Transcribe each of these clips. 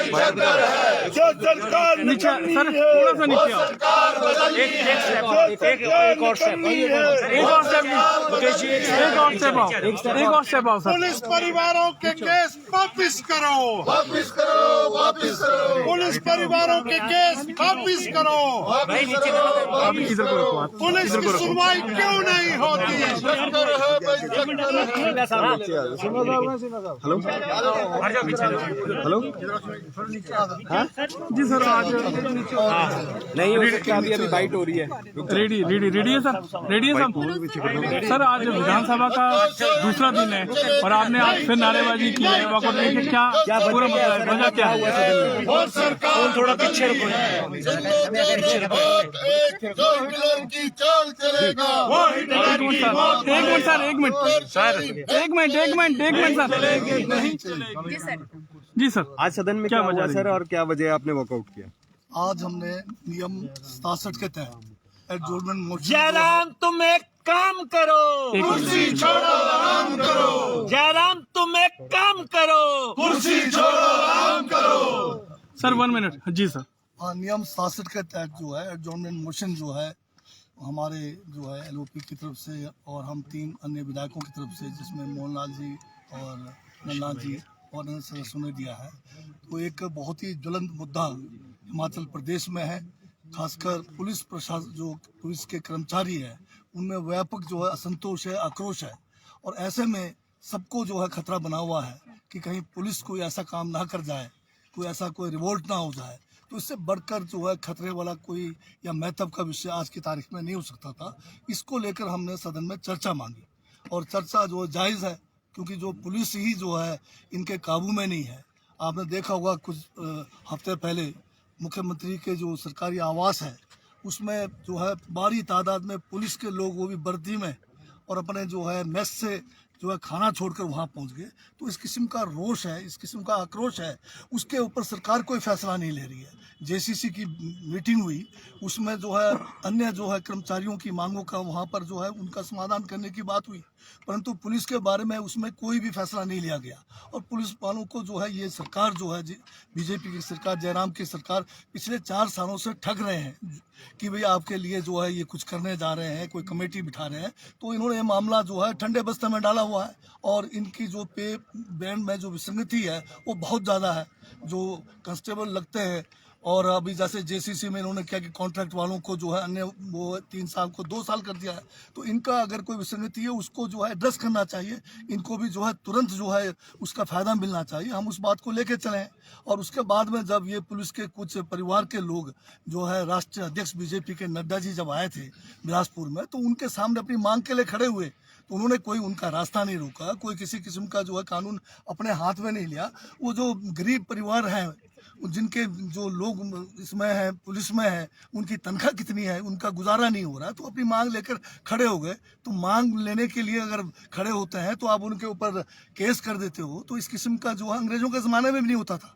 जो सरकार नीचे सर, थोड़ा सा नीचे आओ। एक और स्टेप एक और स्टेप आओ सर। पुलिस परिवारों के केस वापिस करो, वापिस करो, वापिस करो। पुलिस परिवारों के केस वापिस करो। आप इधर को रखो, आप पुलिस की सुनवाई क्यों नहीं होती? हेलो हेलो जी सर, आज नहीं हो सकता, अभी बाइट हो रही है। रेडी है सर। सर आज विधानसभा का दूसरा दिन है और आपने आज फिर नारेबाजी की है, वॉकआउट की, क्या पूरा मतलब है, वजह क्या है? और सरकार थोड़ा पीछे रुको। की चाल चलेगा। एक मिनट सर। जी सर, आज सदन में क्या हुआ सर, और क्या वजह आपने वॉकआउट किया? आज हमने नियम 67 के तहत एडजोर्नमेंट मोशन। जयराम तुम एक काम करो, कुर्सी छोड़ो आराम करो। जयराम तुम एक काम करो, कुर्सी छोड़ो आराम करो। Sir 1 minute. जी सर, नियम 67 के तहत जो है एडजोर्नमेंट मोशन जो है हमारे जो है एलओपी की तरफ से और हम 3 अन्य विधायकों की तरफ से, जिसमें मोहनलाल जी और नन्ना जी और अन्य सदस्यों ने दिया है। तो एक बहुत ही ज्वलंत मुद्दा हिमाचल प्रदेश में है, खासकर पुलिस प्रशासन, जो पुलिस के कर्मचारी है उनमें व्यापक जो है असंतोष है, आक्रोश है। और ऐसे में सबको जो है खतरा बना हुआ है कि कहीं पुलिस कोई ऐसा काम ना कर जाए, कोई ऐसा कोई रिवोल्ट ना हो जाए। तो इससे बढ़कर जो है खतरे वाला कोई या महत्व का विषय आज की तारीख में नहीं हो सकता था। इसको लेकर हमने सदन में चर्चा मांगी और चर्चा जो जायज़ है, क्योंकि जो पुलिस ही जो है इनके काबू में नहीं है। आपने देखा होगा कुछ हफ्ते पहले मुख्यमंत्री के जो सरकारी आवास है उसमें जो है बड़ी तादाद में पुलिस के लोग, वो भी वर्दी में, और अपने जो है मेस से जो है खाना छोड़कर वहाँ पहुँच गए। तो इस किस्म का रोष है, इस किस्म का आक्रोश है, उसके ऊपर सरकार कोई फैसला नहीं ले रही है। जेसीसी की मीटिंग हुई, उसमें जो है अन्य जो है कर्मचारियों की मांगों का वहाँ पर जो है उनका समाधान करने की बात हुई, परंतु पुलिस के बारे में उसमें कोई भी फैसला नहीं लिया गया। और पुलिस वालों को जो है ये सरकार जो है बीजेपी की सरकार, जयराम की सरकार पिछले 4 सालों से ठग रहे हैं कि भाई आपके लिए जो है ये कुछ करने जा रहे हैं, कोई कमेटी बिठा रहे हैं। तो इन्होंने ये मामला जो है ठंडे बस्ते में डाला हुआ है और इनकी जो पे बैंड में जो विसंगति है वो बहुत ज़्यादा है। जो कांस्टेबल लगते हैं, और अभी जैसे जेसीसी में इन्होंने क्या कि कॉन्ट्रैक्ट वालों को जो है अन्य वो 3 साल को 2 साल कर दिया है। तो इनका अगर कोई विसंगति है उसको जो है एड्रेस करना चाहिए, इनको भी जो है तुरंत जो है उसका फ़ायदा मिलना चाहिए। हम उस बात को लेके चलें। और उसके बाद में जब ये पुलिस के कुछ परिवार के लोग जो है राष्ट्रीय अध्यक्ष बीजेपी के नड्डा जी जब आए थे बिलासपुर में, तो उनके सामने अपनी मांग के लिए खड़े हुए, तो उन्होंने कोई उनका रास्ता नहीं रोका, कोई किसी किस्म का जो है कानून अपने हाथ में नहीं लिया। वो जो गरीब परिवार हैं, जिनके जो लोग इसमें हैं, पुलिस में हैं, उनकी तनख्वाह कितनी है, उनका गुजारा नहीं हो रहा, तो अपनी मांग लेकर खड़े हो गए। तो मांग लेने के लिए अगर खड़े होते हैं तो आप उनके ऊपर केस कर देते हो। तो इस किस्म का जो है अंग्रेजों के ज़माने में भी नहीं होता था।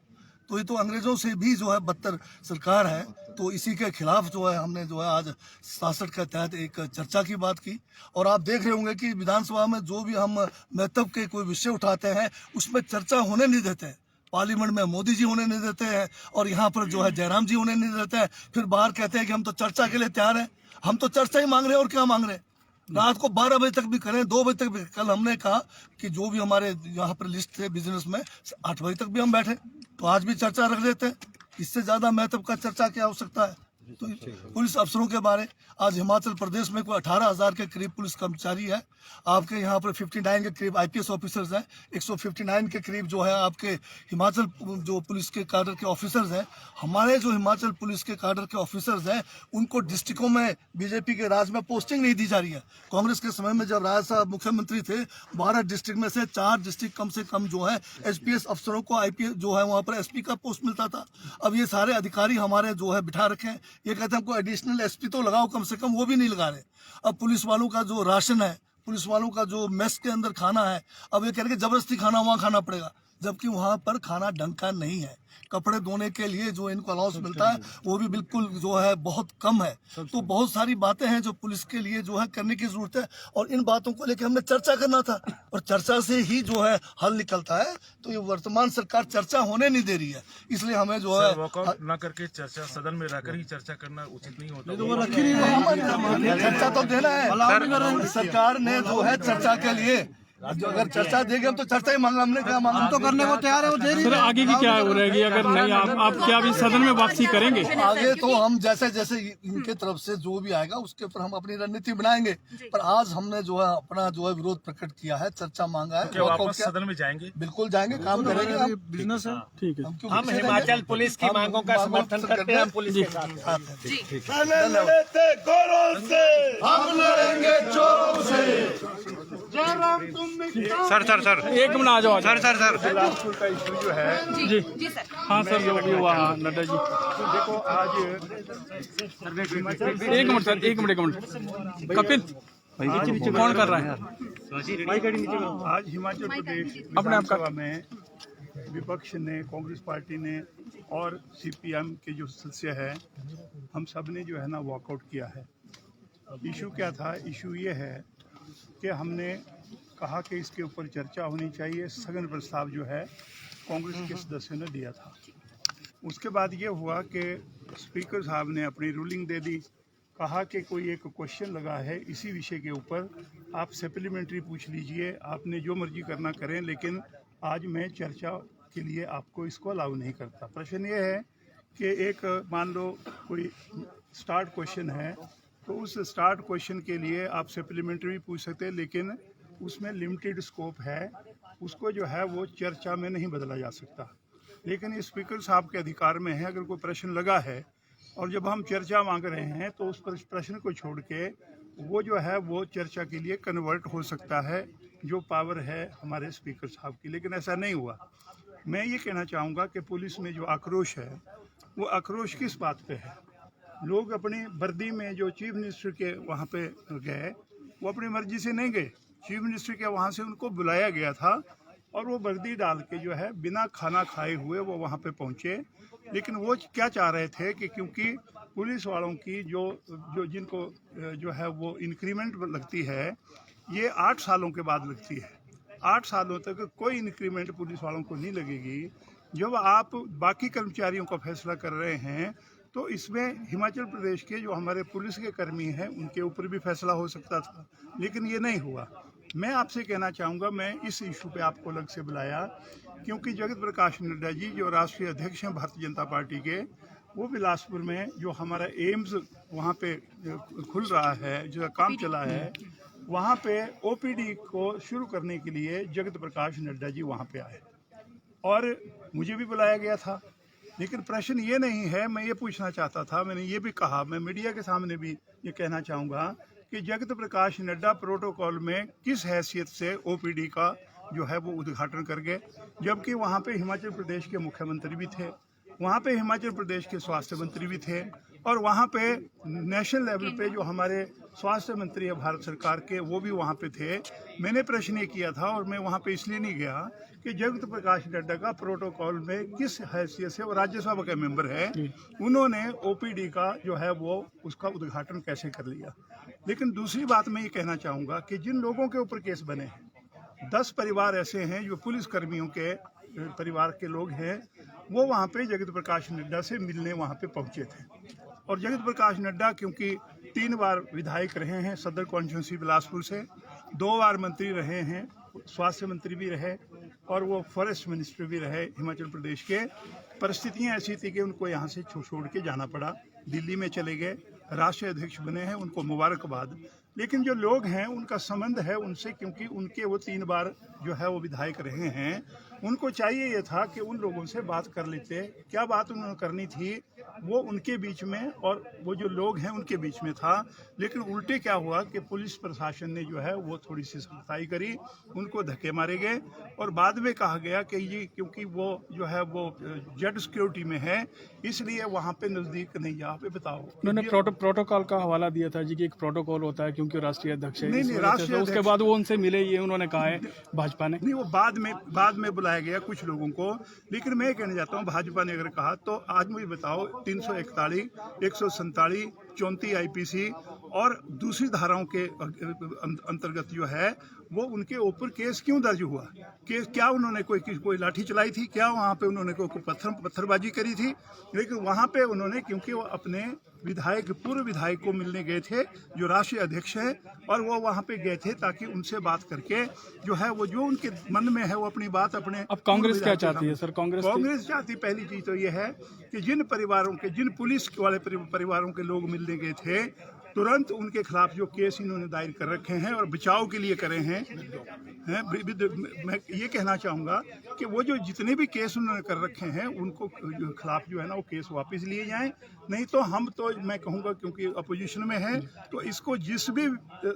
तो ये तो अंग्रेजों से भी जो है बदतर सरकार है। तो इसी के खिलाफ जो है हमने जो है आज 67 के तहत एक चर्चा की बात की। और आप देख रहे होंगे कि विधानसभा में जो भी हम महत्व के कोई विषय उठाते हैं उसमें चर्चा होने नहीं देते हैं। पार्लियामेंट में मोदी जी होने नहीं देते हैं और यहाँ पर जो है जयराम जी होने नहीं देते हैं। फिर बाहर कहते हैं कि हम तो चर्चा के लिए तैयार हैं। हम तो चर्चा ही मांग रहे हैं, और क्या मांग रहे हैं? रात को 12 बजे तक भी करें, 2 बजे तक भी। कल हमने कहा कि जो भी हमारे यहाँ पर लिस्ट थे बिजनेस में, 8 बजे तक भी हम बैठे, तो आज भी चर्चा रख देते हैं। इससे ज़्यादा महत्व का चर्चा क्या हो सकता है? तो पुलिस अफसरों के बारे, आज हिमाचल प्रदेश में कोई 18,000 के करीब पुलिस कर्मचारी है। आपके यहाँ पर 59 के करीब आईपीएस ऑफिसर्स हैं, 159 के करीब जो है आपके हिमाचल जो पुलिस के काडर के ऑफिसर्स हैं। हमारे जो हिमाचल पुलिस के काडर के ऑफिसर्स हैं उनको डिस्ट्रिक्टों में बीजेपी के राज में पोस्टिंग नहीं दी जा रही है। कांग्रेस के समय में जब राज साहब मुख्यमंत्री थे, 12 डिस्ट्रिक्ट में से 4 डिस्ट्रिक्ट कम से कम जो है एसपीएस अफसरों को आईपीएस जो है वहाँ पर एसपी का पोस्ट मिलता था। अब ये सारे अधिकारी हमारे जो है बिठा रखे हैं। ये कहते हैं हमको एडिशनल एसपी तो लगाओ कम से कम, वो भी नहीं लगा रहे। अब पुलिस वालों का जो राशन है, पुलिस वालों का जो मेस के अंदर खाना है, अब ये कह रहे हैं जबरदस्ती खाना वहाँ खाना पड़ेगा। जबकि वहाँ पर खाना ढंग का नहीं है। कपड़े धोने के लिए जो इनको अलाउंस मिलता है वो भी बिल्कुल जो है बहुत कम है। तो बहुत सारी बातें हैं जो पुलिस के लिए जो है करने की जरूरत है, और इन बातों को लेकर हमने चर्चा करना था, और चर्चा से ही जो है हल निकलता है। तो ये वर्तमान सरकार चर्चा होने नहीं दे रही है, इसलिए हमें जो है वॉकआउट न करके चर्चा सदन में रहकर ही चर्चा करना उचित नहीं होता। तो वो रखी नहीं है, चर्चा तो देना है। सरकार ने जो है चर्चा के लिए जो अगर चर्चा देगी, हम तो चर्चा ही मांगा, हमने क्या मांगा, हम तो करने को तैयार है, वो दे रही है। सर आगे की क्या हो रहेगी अगर नहीं आप क्या अभी सदन में वापसी करेंगे? आगे तो हम जैसे जैसे इनके तरफ से जो भी आएगा उसके ऊपर हम अपनी रणनीति बनाएंगे, पर आज हमने जो है अपना जो है विरोध प्रकट किया है, चर्चा मांगा है। क्या वापस सदन में जाएंगे? बिल्कुल जाएंगे, काम करेंगे, बिजनेस है। ठीक है, हम हिमाचल पुलिस की मांगों का समर्थन करते हैं, हम पुलिस के साथ हम लड़ेंगे चोरों से। सर एक मिनट आ जाओ सर बिलासपुर का इशू जो है जी सर। हाँ सर, जो भी हुआ नड्डा जी। देखो आज एक मिनट सर, एक मिनट कपिल कौन कर रहा है? आज हिमाचल प्रदेश अपने आप का विधानसभा में विपक्ष ने, कांग्रेस पार्टी ने और सीपीएम के जो सदस्य है, हम सब ने जो है ना वॉकआउट किया है। इशू क्या था? इशू ये है कि हमने कहा कि इसके ऊपर चर्चा होनी चाहिए। स्थगन प्रस्ताव जो है कांग्रेस के सदस्यों ने दिया था। उसके बाद ये हुआ कि स्पीकर साहब ने अपनी रूलिंग दे दी, कहा कि कोई एक क्वेश्चन लगा है इसी विषय के ऊपर, आप सप्लीमेंट्री पूछ लीजिए, आपने जो मर्जी करना करें, लेकिन आज मैं चर्चा के लिए आपको इसको अलाउ नहीं करता। प्रश्न ये है कि एक मान लो कोई स्टार्ट क्वेश्चन है, तो उस स्टार्ट क्वेश्चन के लिए आप सप्लीमेंट्री पूछ सकते हैं, लेकिन उसमें लिमिटेड स्कोप है, उसको जो है वो चर्चा में नहीं बदला जा सकता। लेकिन ये स्पीकर साहब के अधिकार में है, अगर कोई प्रश्न लगा है और जब हम चर्चा मांग रहे हैं तो उस प्रश्न को छोड़ के वो जो है वो चर्चा के लिए कन्वर्ट हो सकता है, जो पावर है हमारे स्पीकर साहब की। लेकिन ऐसा नहीं हुआ। मैं ये कहना चाहूँगा कि पुलिस में जो आक्रोश है वो आक्रोश किस बात पे है? लोग अपनी वर्दी में जो चीफ मिनिस्टर के वहाँ पे गए, वो अपनी मर्जी से नहीं गए। चीफ मिनिस्टर के वहाँ से उनको बुलाया गया था और वो वर्दी डाल के जो है बिना खाना खाए हुए वो वहाँ पे पहुँचे। लेकिन वो क्या चाह रहे थे कि क्योंकि पुलिस वालों की जो जिनको जो है वो इंक्रीमेंट लगती है, ये 8 सालों के बाद लगती है। 8 सालों तक कोई इंक्रीमेंट पुलिस वालों को नहीं लगेगी। जब आप बाकी कर्मचारियों का फैसला कर रहे हैं तो इसमें हिमाचल प्रदेश के जो हमारे पुलिस के कर्मी हैं उनके ऊपर भी फैसला हो सकता था, लेकिन ये नहीं हुआ। मैं आपसे कहना चाहूँगा, मैं इस इशू पे आपको अलग से बुलाया क्योंकि जगत प्रकाश नड्डा जी जो राष्ट्रीय अध्यक्ष हैं भारतीय जनता पार्टी के, वो बिलासपुर में जो हमारा एम्स वहाँ पे खुल रहा है, जो काम चला है, वहाँ पे ओपीडी को शुरू करने के लिए जगत प्रकाश नड्डा जी वहाँ पे आए और मुझे भी बुलाया गया था। लेकिन प्रश्न ये नहीं है, मैं ये पूछना चाहता था, मैंने ये भी कहा, मैं मीडिया के सामने भी ये कहना चाहूँगा कि जगत प्रकाश नड्डा प्रोटोकॉल में किस हैसियत से ओपीडी का जो है वो उद्घाटन कर गए, जबकि वहाँ पे हिमाचल प्रदेश के मुख्यमंत्री भी थे, वहाँ पे हिमाचल प्रदेश के स्वास्थ्य मंत्री भी थे, और वहाँ पे नेशनल लेवल पे जो हमारे स्वास्थ्य मंत्री है भारत सरकार के, वो भी वहाँ पे थे। मैंने प्रश्न ये किया था और मैं वहाँ पे इसलिए नहीं गया कि जगत प्रकाश नड्डा का प्रोटोकॉल में किस हैसियत से, वो राज्यसभा के मेंबर है, उन्होंने ओपीडी का जो है वो उसका उद्घाटन कैसे कर लिया। लेकिन दूसरी बात मैं ये कहना चाहूँगा कि जिन लोगों के ऊपर केस बने हैं, 10 परिवार ऐसे हैं जो पुलिस कर्मियों के परिवार के लोग हैं, वो वहाँ पे जगत प्रकाश नड्डा से मिलने वहाँ पे पहुँचे थे। और जगत प्रकाश नड्डा क्योंकि 3 बार विधायक रहे हैं सदर कॉन्स्टिट्यूंसी बिलासपुर से, 2 बार मंत्री रहे हैं, स्वास्थ्य मंत्री भी रहे और वो फॉरेस्ट मिनिस्टर भी रहे हिमाचल प्रदेश के। परिस्थितियाँ ऐसी थी कि उनको यहाँ से छोड़ के जाना पड़ा, दिल्ली में चले गए, राष्ट्रीय अध्यक्ष बने हैं, उनको मुबारकबाद। लेकिन जो लोग हैं उनका संबंध है उनसे, क्योंकि उनके वो 3 बार जो है वो विधायक रहे हैं। उनको चाहिए ये था कि उन लोगों से बात कर लेते। क्या बात उन्होंने करनी थी वो उनके बीच में और वो जो लोग हैं उनके बीच में था। लेकिन उल्टे क्या हुआ कि पुलिस प्रशासन ने जो है वो थोड़ी सी सख्ताई करी, उनको धक्के मारे गए और बाद में कहा गया कि ये क्योंकि वो जो है वो जेड सिक्योरिटी में है इसलिए वहाँ पे नज़दीक नहीं जा पे। बताओ, उन्होंने प्रोटोकॉल का हवाला दिया था जी कि एक प्रोटोकॉल होता है क्योंकि राष्ट्रीय अध्यक्ष है। नहीं, राष्ट्रीय उसके बाद वो उनसे मिले, ये उन्होंने कहा है भाजपा ने। नहीं, वो बाद में बुलाया गया कुछ लोगों को। लेकिन मैं कहना चाहता हूँ, भाजपा ने अगर कहा तो आज मुझे बताओ 341, 147, 34 IPC और दूसरी धाराओं के अंतर्गत जो है वो उनके ऊपर केस क्यों दर्ज हुआ? केस क्या उन्होंने कोई लाठी चलाई थी क्या? वहाँ पे उन्होंने कोई पत्थरबाजी करी थी? लेकिन वहाँ पे उन्होंने, क्योंकि वो अपने पूर्व विधायक को मिलने गए थे जो राष्ट्रीय अध्यक्ष है, और वो वहाँ पे गए थे ताकि उनसे बात करके जो है वो जो उनके मन में है वो अपनी बात अपने। अब कांग्रेस क्या चाहती है सर? कांग्रेस चाहती, पहली चीज तो ये है कि जिन पुलिस वाले परिवारों के लोग मिलने गए थे, तुरंत उनके खिलाफ जो केस इन्होंने दायर कर रखे हैं और बचाव के लिए करे हैं, मैं ये कहना चाहूँगा कि वो जो जितने भी केस उन्होंने कर रखे हैं उनको खिलाफ जो है ना वो केस वापस लिए जाएं। नहीं तो हम तो मैं कहूँगा, क्योंकि अपोजिशन में है, तो इसको जिस भी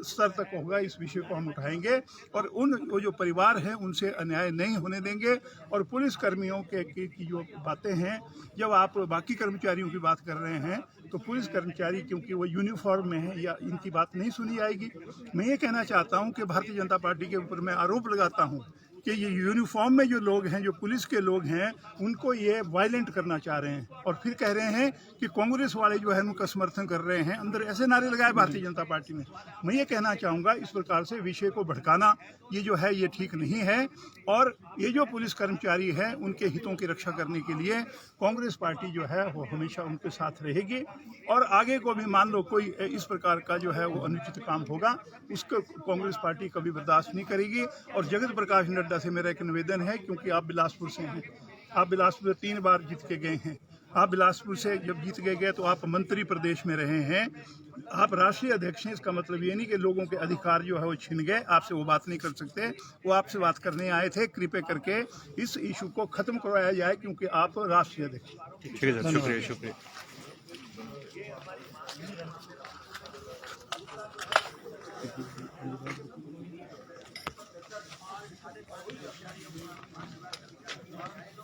स्तर तक होगा इस विषय को हम उठाएंगे और वो जो परिवार हैं उनसे अन्याय नहीं होने देंगे। और पुलिस कर्मियों की जो बातें हैं, जब आप बाकी कर्मचारियों की बात कर रहे हैं तो पुलिस कर्मचारी क्योंकि वो यूनिफॉर्म में है या इनकी बात नहीं सुनी जाएगी। मैं ये कहना चाहता हूँ कि भारतीय जनता पार्टी के ऊपर मैं आरोप लगाता हूँ कि ये यूनिफॉर्म में जो लोग हैं, जो पुलिस के लोग हैं, उनको ये वायलेंट करना चाह रहे हैं और फिर कह रहे हैं कि कांग्रेस वाले जो है उनका समर्थन कर रहे हैं। अंदर ऐसे नारे लगाए भारतीय जनता पार्टी में। मैं ये कहना चाहूँगा, इस प्रकार से विषय को भड़काना ये जो है ये ठीक नहीं है। और ये जो पुलिस कर्मचारी है उनके हितों की रक्षा करने के लिए कांग्रेस पार्टी जो है वो हमेशा उनके साथ रहेगी। और आगे को भी मान लो कोई इस प्रकार का जो है वो अनुचित काम होगा, उसको कांग्रेस पार्टी कभी बर्दाश्त नहीं करेगी। और जगत प्रकाश नड्डा से मेरा एक निवेदन है, क्योंकि आप बिलासपुर से हैं, आप बिलासपुर 3 बार जीत के गए हैं, आप बिलासपुर से जब जीत के गए तो आप मंत्री प्रदेश में रहे हैं, आप राष्ट्रीय अध्यक्ष हैं। इसका मतलब ये नहीं कि लोगों के अधिकार जो है वो छिन गए, आपसे वो बात नहीं कर सकते। वो आपसे बात करने आए थे, कृपया करके इस इशू को खत्म करवाया जाए, क्योंकि आप राष्ट्रीय अध्यक्ष। ठीक है सर, शुक्रिया शुक्रिया।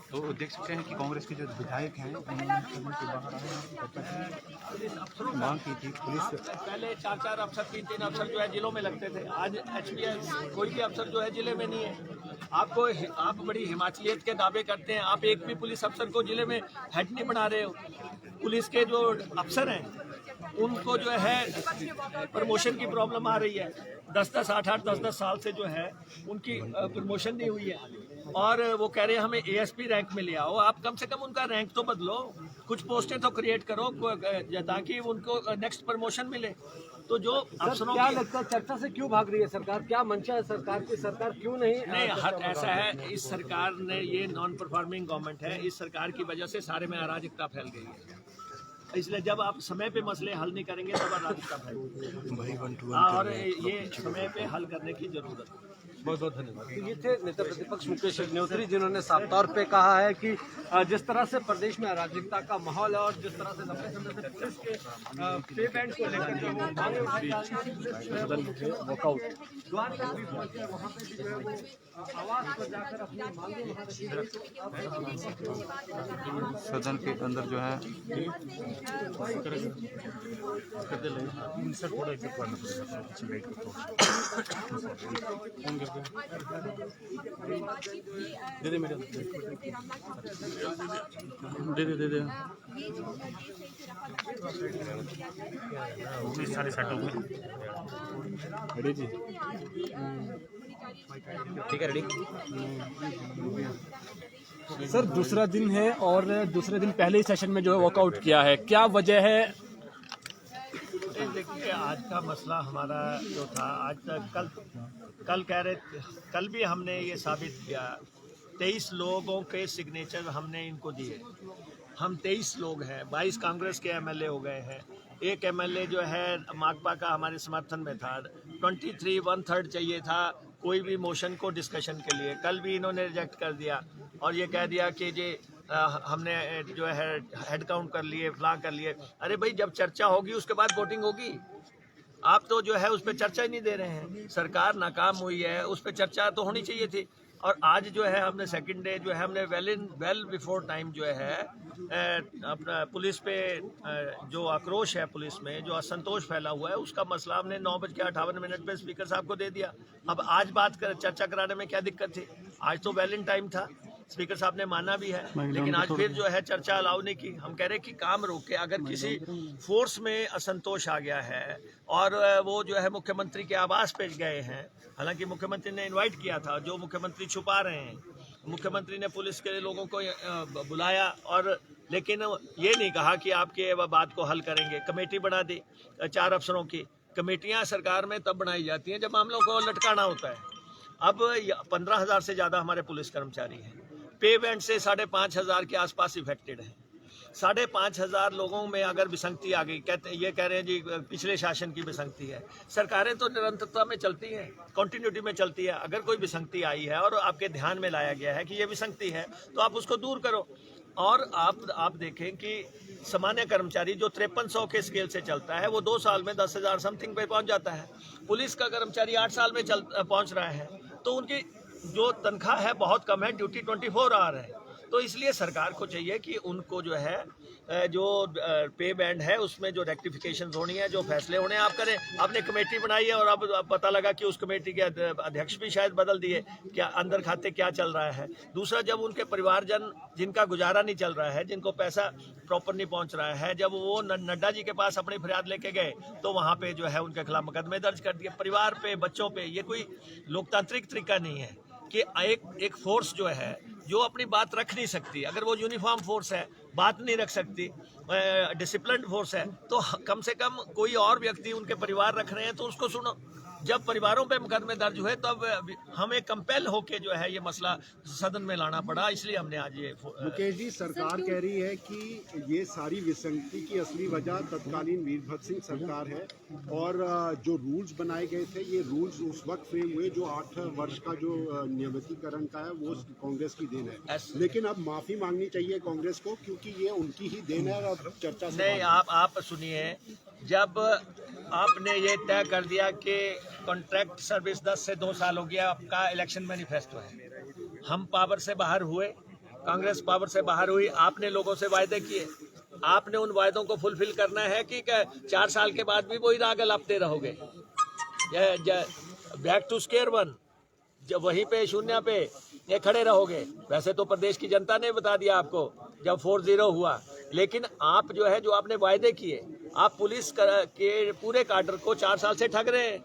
तो देख सकते हैं कि कांग्रेस के जो विधायक हैं उन्होंने मांग की थी पुलिस। पहले 4-4 अफसर, 3-3 अफसर जो है जिलों में लगते थे, आज HPS कोई भी अफसर जो है जिले में नहीं है। आप बड़ी हिमाचलियत के दावे करते हैं, आप एक भी पुलिस अफसर को जिले में हेड नहीं बना रहे हो। पुलिस के जो अफसर हैं उनको जो है प्रमोशन की प्रॉब्लम आ रही है। 10-10, 8-8, 10-10 साल से जो है उनकी प्रमोशन नहीं हुई है और वो कह रहे हैं हमें ASP रैंक में ले आओ। आप कम से कम उनका रैंक तो बदलो, कुछ पोस्टें तो क्रिएट करो ताकि उनको नेक्स्ट प्रमोशन मिले। तो जो अफसरों क्या लगता है चर्चा से क्यों भाग रही है सरकार? क्या मंशा है सरकार की? सरकार क्यों नहीं ऐसा है, इस सरकार ने, ये नॉन परफॉर्मिंग गवर्नमेंट है, इस सरकार की वजह से सारे में अराजकता फैल गई है। इसलिए जब आप समय पे मसले हल नहीं करेंगे तब अराजकता फैलेगी और ये समय पे हल करने की जरूरत है। बहुत बहुत धन्यवाद। तो ये थे नेता प्रतिपक्ष मुकेश अग्निहोत्री, जिन्होंने साफ तौर पे कहा है कि जिस तरह से प्रदेश में अराजकता का माहौल है और जिस तरह से लंबे समय से पुलिस के पे बैंड को लेकर जो वो मांगे उठाई जा रही है, वॉकआउट द्वार तक भी पहुंचे, वहाँ पे भी जो है वो आवाज पर जाकर अपनी मांगे सदन के अंदर जो है दे रेडी जी। ठीक है, रेडी सर, दूसरा दिन है और दूसरे दिन पहले ही सेशन में जो है वॉकआउट किया है, क्या वजह है? देखिए, आज का मसला हमारा जो था, आज तक कल कह रहे थे, कल भी हमने ये साबित किया, 23 लोगों के सिग्नेचर हमने इनको दिए। हम 23 लोग हैं, 22 कांग्रेस के MLA हो गए हैं, एक MLA जो है माकपा का हमारे समर्थन में था। 23 1/3 चाहिए था कोई भी मोशन को डिस्कशन के लिए, कल भी इन्होंने रिजेक्ट कर दिया और ये कह दिया कि जी हमने जो है हेड काउंट कर लिए, फलां कर लिए। अरे भाई, जब चर्चा होगी उसके बाद वोटिंग होगी। आप तो जो है उस पर चर्चा ही नहीं दे रहे हैं। सरकार नाकाम हुई है, उस पर चर्चा तो होनी चाहिए थी। और आज जो है हमने सेकंड डे जो है हमने वेल बिफोर टाइम जो है अपना पुलिस पे जो आक्रोश है, पुलिस में जो असंतोष फैला हुआ है, उसका मसला हमने 9:58 पे स्पीकर साहब को दे दिया। अब आज चर्चा कराने में क्या दिक्कत थी? आज तो वेल इन टाइम था, स्पीकर साहब ने माना भी है, लेकिन आज फिर जो है चर्चा अलाउ नहीं की। हम कह रहे कि काम रोके, अगर किसी फोर्स में असंतोष आ गया है और वो जो है मुख्यमंत्री के आवास पे गए हैं, हालांकि मुख्यमंत्री ने इनवाइट किया था, जो मुख्यमंत्री छुपा रहे हैं, मुख्यमंत्री ने पुलिस के लोगों को बुलाया और लेकिन ये नहीं कहा कि आपके बात को हल करेंगे। कमेटी बना दी 4 अफसरों की। कमेटियां सरकार में तब बनाई जाती हैं जब मामलों को लटकाना होता है। अब 15,000 से ज़्यादा हमारे पुलिस कर्मचारी हैं। पे बैंड से 5,500 के आसपास इफेक्टेड हैं। 5,500 लोगों में अगर विसंगति आ गई, ये कह रहे हैं जी पिछले शासन की विसंगति है। सरकारें तो निरंतरता में चलती हैं, कंटिन्यूटी में चलती है। अगर कोई विसंगति आई है और आपके ध्यान में लाया गया है कि ये विसंगति है, तो आप उसको दूर करो। और आप देखें कि सामान्य कर्मचारी जो 5300 के स्केल से चलता है, वो 2 साल में 10,000 समथिंग पे पहुंच जाता है। पुलिस का कर्मचारी 8 साल में पहुंच रहा है, तो उनकी जो तनख्वाह है बहुत कम है, ड्यूटी 24 आवर है। तो इसलिए सरकार को चाहिए कि उनको जो है जो पे बैंड है उसमें जो रेक्टिफिकेशन होनी है, जो फैसले होने हैं आप करें। आपने कमेटी बनाई है और अब पता लगा कि उस कमेटी के अध्यक्ष भी शायद बदल दिए, क्या अंदर खाते क्या चल रहा है। दूसरा, जब उनके परिवारजन जिनका गुजारा नहीं चल रहा है, जिनको पैसा प्रॉपर नहीं पहुंच रहा है, जब वो नड्डा जी के पास अपनी फरियाद लेके गए तो वहाँ पे जो है उनके खिलाफ मुकदमे दर्ज कर दिए। परिवार पे, बच्चों पे, ये कोई लोकतांत्रिक तरीका नहीं है कि एक फोर्स जो है जो अपनी बात रख नहीं सकती, अगर वो यूनिफॉर्म फोर्स है, बात नहीं रख सकती, डिसिप्लिन्ड फोर्स है, तो कम से कम कोई और व्यक्ति उनके परिवार रख रहे हैं तो उसको सुनो। जब परिवारों पे मुकदमे दर्ज हुए तब हमें कंपेल होके जो है ये मसला सदन में लाना पड़ा, इसलिए हमने आज ये। मुकेश जी, सरकार कह रही है कि ये सारी विसंगति की असली वजह तत्कालीन वीरभद्र सिंह सरकार है और जो रूल्स बनाए गए थे, ये रूल्स उस वक्त फ्रेम हुए जो 8 वर्ष का जो नियमितीकरण का है वो कांग्रेस की देन है। लेकिन अब माफी मांगनी चाहिए कांग्रेस को, क्योंकि ये उनकी ही देन है और चर्चा से नहीं। आप सुनिए, जब आपने ये तय कर दिया कि कॉन्ट्रैक्ट सर्विस 10 से 2 साल हो गया, आपका इलेक्शन मैनिफेस्टो है, हम पावर से बाहर हुए, कांग्रेस पावर से बाहर हुई, आपने लोगों से वायदे किए, आपने उन वायदों को फुलफिल करना है कि 4 साल के बाद भी वही राग अलापते रहोगे। बैक टू स्क्वायर वन, जब वहीं पे शून्य पे ये खड़े रहोगे। वैसे तो प्रदेश की जनता ने बता दिया आपको जब 4-0 हुआ, लेकिन आप जो है, जो आपने वायदे किए, आप पुलिस के पूरे काडर को 4 साल से ठग रहे हैं।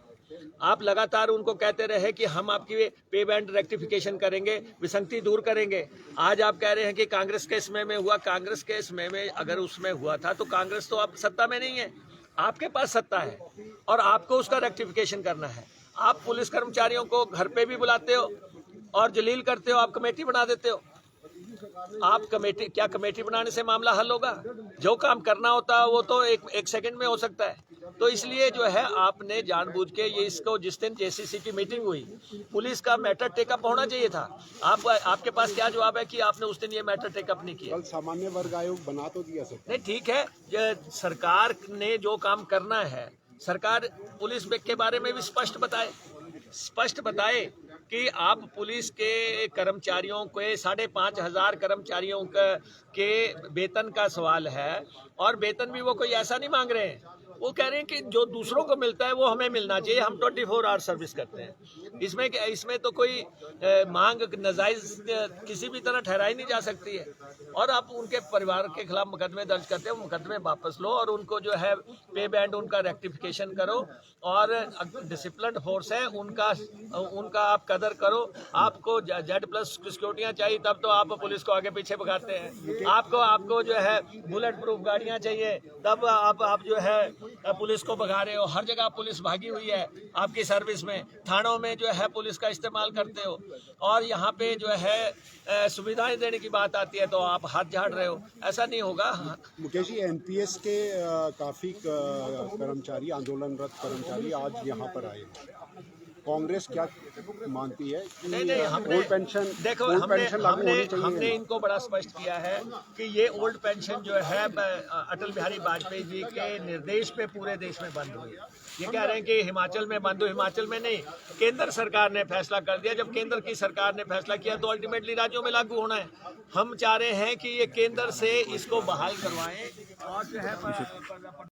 आप लगातार उनको कहते रहे कि हम आपकी पे बैंड रेक्टिफिकेशन करेंगे, विसंगति दूर करेंगे। आज आप कह रहे हैं कि कांग्रेस के समय में हुआ। कांग्रेस के समय में अगर उसमें हुआ था तो कांग्रेस तो अब सत्ता में नहीं है, आपके पास सत्ता है और आपको उसका रेक्टिफिकेशन करना है। आप पुलिस कर्मचारियों को घर पे भी बुलाते हो और जलील करते हो, आप कमेटी बना देते हो। आप कमेटी बनाने से मामला हल होगा? जो काम करना होता है वो तो एक सेकंड में हो सकता है। तो इसलिए जो है आपने जानबूझ के ये इसको, जिस दिन जेसीसी की मीटिंग हुई, पुलिस का मैटर टेकअप होना चाहिए था। आपके पास क्या जवाब है कि आपने उस दिन ये मैटर टेकअप नहीं किया? कल सामान्य वर्ग आयोग बना तो दिया सर। नहीं, ठीक है, सरकार ने जो काम करना है, सरकार पुलिस के बारे में भी स्पष्ट बताए कि आप पुलिस के कर्मचारियों के 5,500 कर्मचारियों के वेतन का सवाल है और वेतन भी वो कोई ऐसा नहीं मांग रहे हैं। वो कह रहे हैं कि जो दूसरों को मिलता है वो हमें मिलना चाहिए, हम 24 आवर सर्विस करते हैं। इसमें तो कोई मांग नाजायज किसी भी तरह ठहराई नहीं जा सकती है। और आप उनके परिवार के खिलाफ मुकदमे दर्ज करते हो, मुकदमे वापस लो और उनको जो है पे बैंड उनका रेक्टिफिकेशन करो और डिसिप्लिन फोर्स है उनका आप कदर करो। आपको Z+ सिक्योरिटियाँ चाहिए तब तो आप पुलिस को आगे पीछे भगाते हैं। आपको जो है बुलेट प्रूफ गाड़ियाँ चाहिए तब आप जो है पुलिस को भगा रहे हो। हर जगह पुलिस भागी हुई है आपकी सर्विस में, थानों में जो है पुलिस का इस्तेमाल करते हो और यहाँ पे जो है सुविधाएं देने की बात आती है तो आप हाथ झाड़ रहे हो। ऐसा नहीं होगा। मुकेश जी, NPS के काफी कर्मचारी, आंदोलनरत कर्मचारी आज यहाँ पर आए। कांग्रेस क्या मानती है नहीं कि हमने ओल्ड पेंशन देखो लागू होनी चाहिए? हमने इनको बड़ा स्पष्ट किया है कि ये ओल्ड पेंशन जो है अटल बिहारी वाजपेयी जी के निर्देश पे पूरे देश में बंद हुई। ये कह रहे हैं कि हिमाचल में बंद हुई, हिमाचल में नहीं, केंद्र सरकार ने फैसला कर दिया। जब केंद्र की सरकार ने फैसला किया तो अल्टीमेटली राज्यों में लागू होना है। हम चाह रहे हैं कि ये केंद्र से इसको बहाल करवाएं और जो है